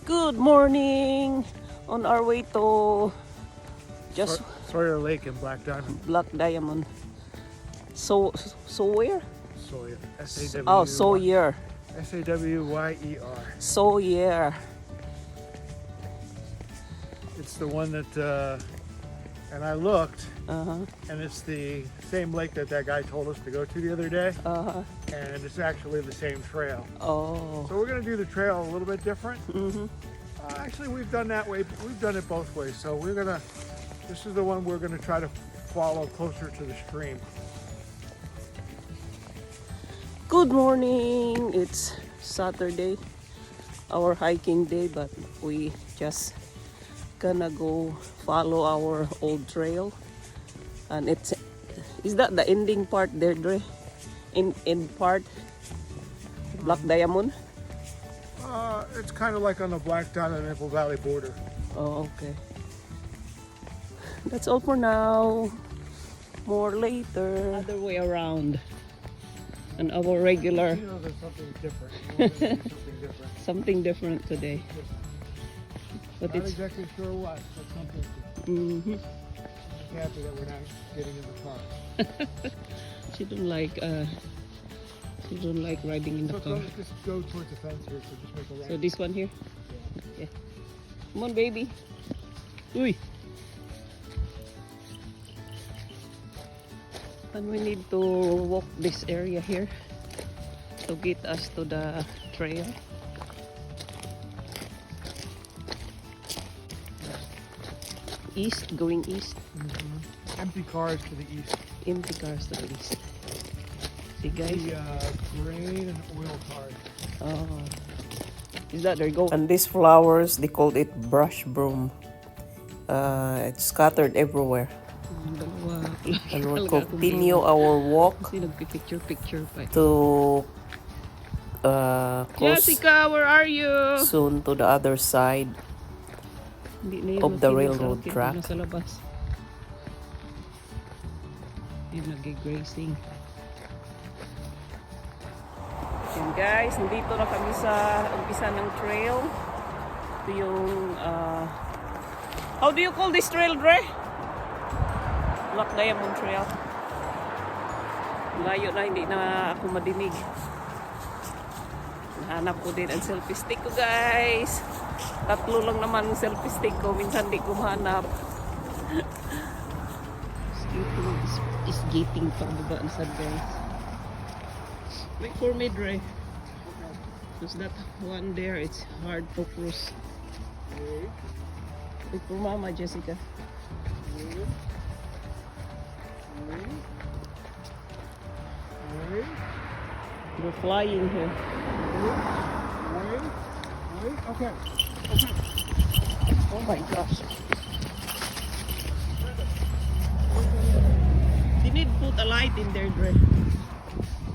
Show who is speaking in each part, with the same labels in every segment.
Speaker 1: Good morning! On our way to just
Speaker 2: Sawyer Lake and Black Diamond.
Speaker 1: Black Diamond. So where?
Speaker 2: Sawyer. S-A-W-Y.
Speaker 1: Oh, Sawyer.
Speaker 2: S-A-W-Y-E-R.
Speaker 1: Sawyer.
Speaker 2: It's the one that, and I looked,
Speaker 1: Uh-huh.
Speaker 2: and it's the same lake that guy told us to go to the other day,
Speaker 1: Uh-huh.
Speaker 2: and it's actually the same trail.
Speaker 1: Oh.
Speaker 2: So we're going to do the trail a little bit different.
Speaker 1: Mm-hmm.
Speaker 2: Actually, we've done that way. We've done it both ways. So this is the one we're going to try to follow closer to the stream.
Speaker 1: Good morning! It's Saturday, our hiking day, but we just gonna go follow our old trail. And is that the ending part there, Dre? End part? Black Diamond?
Speaker 2: It's kind of like on the Black Diamond and Maple Valley border.
Speaker 1: Oh, okay. That's all for now. More later. Other way around. And our regular.
Speaker 2: You know, there's something different. You know, there's something different.
Speaker 1: Something different today. But
Speaker 2: Not
Speaker 1: it's
Speaker 2: exactly sure what, but something different.
Speaker 1: mm-hmm.
Speaker 2: I'm happy that we're not getting in the car.
Speaker 1: She don't like riding in the car.
Speaker 2: Let's just go towards the fence here, so just make a right.
Speaker 1: So this one here? Yeah. Come on, baby. Uy. And we need to walk this area here to get us to the trail. East, going east.
Speaker 2: Mm-hmm. Empty cars to the east.
Speaker 1: Empty cars to the east. See, guys?
Speaker 2: The grain and oil cars.
Speaker 1: Oh. Is that there go? And these flowers, they called it brush broom. It's scattered everywhere. And we'll continue our walk to cross Jessica, where are you? soon to the other side of the railroad track. Nag-grazing. Yan guys, nandito na kami sa umpisa ng trail. Ito yung how do you call this trail, Dre? Black Diamond Trail. Layo na, hindi na ako madinig. Nahanap ko din ang selfie stick ko, guys. Tatlo lang naman ang selfie stick ko. Minsan di ko mahanap. Is gating pababa na sad, guys. Wait for me, Dre. Because that one there, it's hard to cross. Wait for Mama, Jessica. We're flying here.
Speaker 2: Okay.
Speaker 1: Oh my gosh. You need to put a light in there, Dre.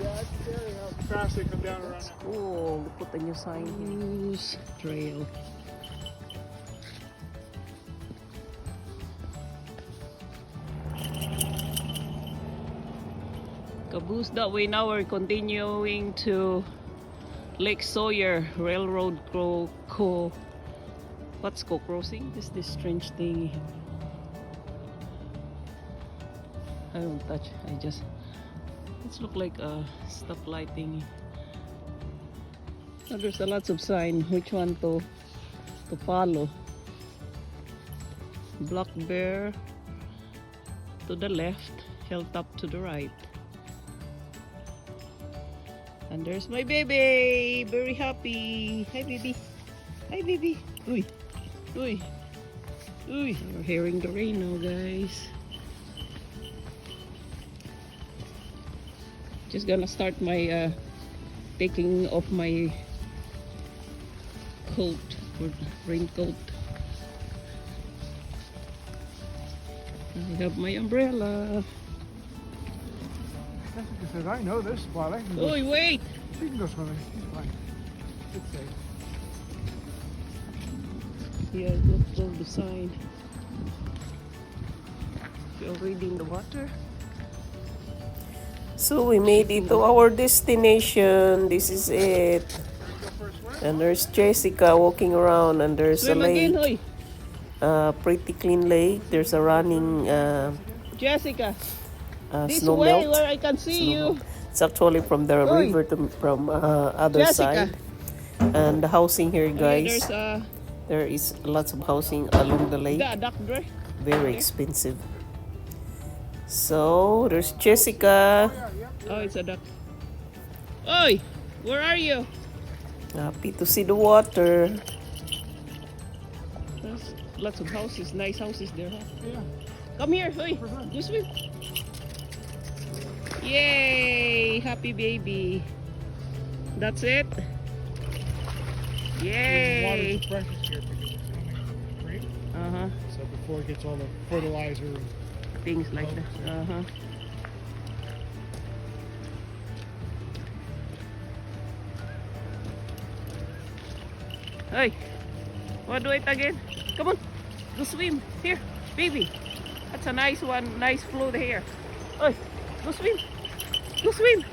Speaker 2: Yeah, it's scary how fast they come down around.
Speaker 1: That's cool. They put a new sign here. Trail. Caboose that way. Now we're continuing to Lake Sawyer Railroad what's crossing? This strange thing. I don't touch. It's look like a stoplight thingy. So there's a lots of sign which one to follow. Black bear to the left, hilltop to the right. And there's my baby, very happy. Hi, baby. Hi, baby. Uy, uy, uy. We're hearing the rain now, guys. Just gonna start my taking off my coat or raincoat. I have my umbrella.
Speaker 2: Jessica says, I know this spot. I can go.
Speaker 1: Oh, wait!
Speaker 2: She can go swimming. She's fine. It's safe.
Speaker 1: Yeah, look on the side. You're already in the water. So we made it to our destination. This is it.
Speaker 2: Go for a swim?
Speaker 1: And there's Jessica walking around, and there's a
Speaker 3: Swim again,
Speaker 1: lake,
Speaker 3: hoy.
Speaker 1: pretty clean lake. There's a running
Speaker 3: Jessica, this
Speaker 1: snow
Speaker 3: way
Speaker 1: melt.
Speaker 3: where I can see
Speaker 1: Snow melt.
Speaker 3: you.
Speaker 1: It's actually from the
Speaker 3: Hoy,
Speaker 1: river from other
Speaker 3: Jessica.
Speaker 1: side. And the housing here,
Speaker 3: Hey,
Speaker 1: guys.
Speaker 3: there's
Speaker 1: There is lots of housing along the lake.
Speaker 3: a duck there.
Speaker 1: Very expensive. So there's Jessica.
Speaker 3: Oh, it's a duck. Oi, where are you?
Speaker 1: Happy to see the water.
Speaker 3: There's lots of houses, nice houses there, huh?
Speaker 2: Yeah.
Speaker 3: Come here, oi, you swim. Yay, happy baby. That's it.
Speaker 2: The water
Speaker 3: Yay.
Speaker 2: is precious here because it's coming from the creek.
Speaker 3: Uh-huh,
Speaker 2: So before it gets all the fertilizer and
Speaker 3: things like that. Uh-huh. Hey, what do it again? Come on, go swim. Here, baby. That's a nice one, nice float here. Hey, go swim. Go swim.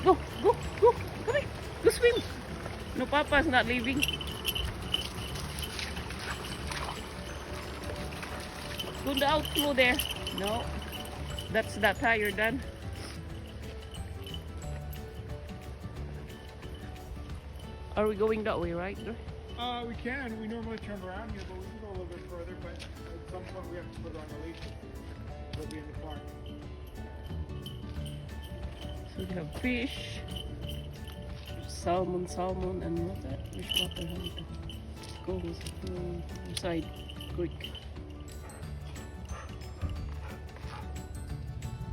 Speaker 3: Go, go, go. Come here. Go swim. No, Papa's not leaving. Go the outflow there. No, that's that tire done. Are we going that way, right?
Speaker 2: we can. We normally turn around here, but we can go a little bit further. But at some point, we have to put it on the leash. It'll be in the farm.
Speaker 3: So we have fish, salmon, and what's that? Fish water hunter. Goes inside creek.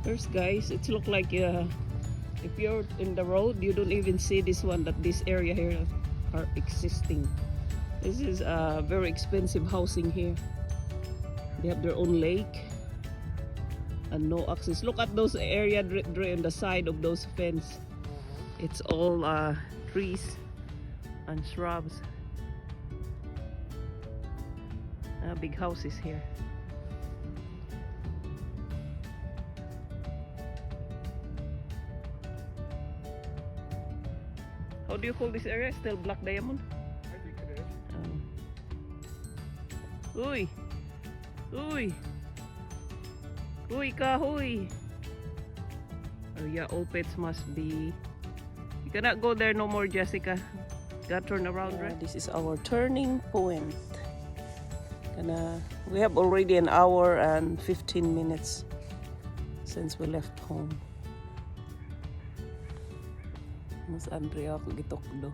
Speaker 3: First, guys, it look like if you're in the road, you don't even see this one. That this area here are existing. This is very expensive housing here. They have their own lake and no access. Look at those area on the side of those fence. It's all trees and shrubs. Big houses here. How do you call this area? Still black diamond?
Speaker 2: I think it is.
Speaker 3: Uy! Uy! Uy, kahoy! Oh yeah, all pets must be... You cannot go there no more, Jessica. Gotta turn around, right?
Speaker 1: This is our turning point. We have already an hour and 15 minutes since we left home. Mas Andrea ako gitokdo.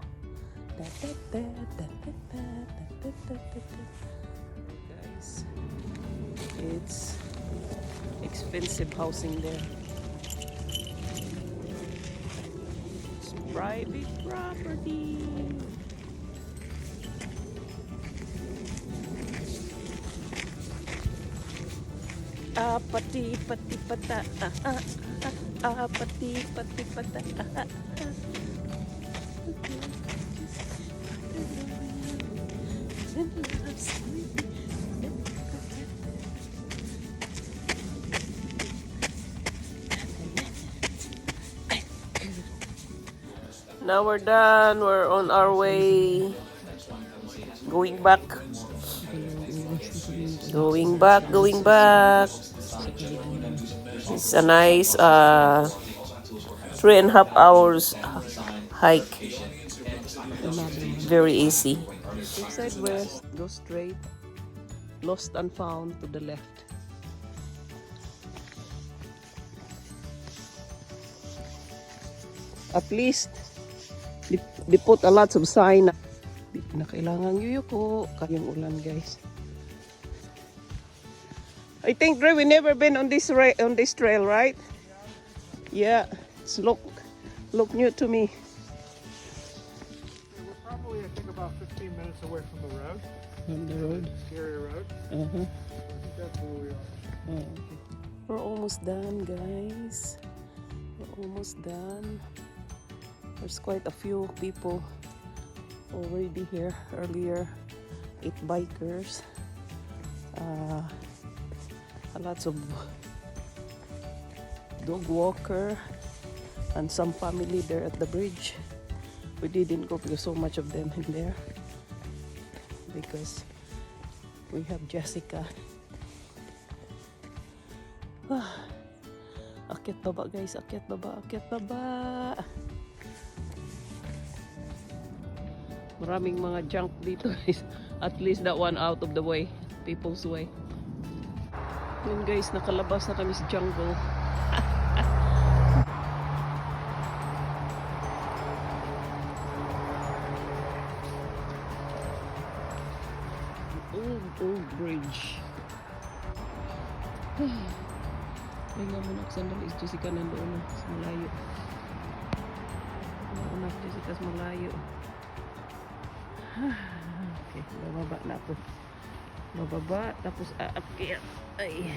Speaker 1: Guys, it's expensive housing there. It's private property. Pati pati pata pati pati pata Now we're done. We're on our way. Going back. Going back, going back. It's a nice 3.5 hours hike. Very easy. Inside west, go straight. Lost and found to the left. At least, they put a lot of sign. Di na kailangan yuyuko. Kayang ulan, guys. I think, Dre, we never been on this trail, right? Yeah, it's look new to me.
Speaker 2: We're probably, I think, about 15 minutes away from the road.
Speaker 1: On the road.
Speaker 2: Scary road.
Speaker 1: Uh-huh.
Speaker 2: I think that's where we are.
Speaker 1: Oh, okay. We're almost done, guys. We're almost done. There's quite a few people already here earlier. 8 bikers. Lots of dog walker and some family there at the bridge. We didn't go because so much of them in there. Because we have Jessica. Akyat baba guys, akyat baba, akyat baba. Maraming mga junk dito guys. At least that one out of the way. People's way. Yun guys, nakalabas na kami sa jungle. Old bridge. Ay nga muna ako sandali. Jessica nandoon na sa malayo. Nandoon na Jessica sa malayo. Okay, bababa na ako. Bababa, tapos aakyat. Ay.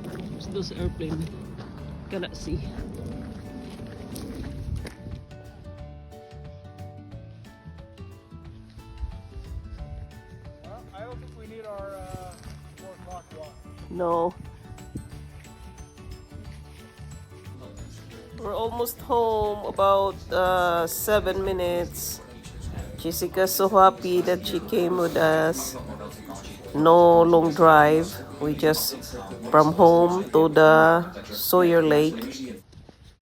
Speaker 1: Tapos doon sa airplane. Cannot see.
Speaker 2: I don't think we need our 4 o'clock walk.
Speaker 1: No. We're almost home, about 7 minutes. Jessica's so happy that she came with us. No long drive. We just from home to the Sawyer Lake.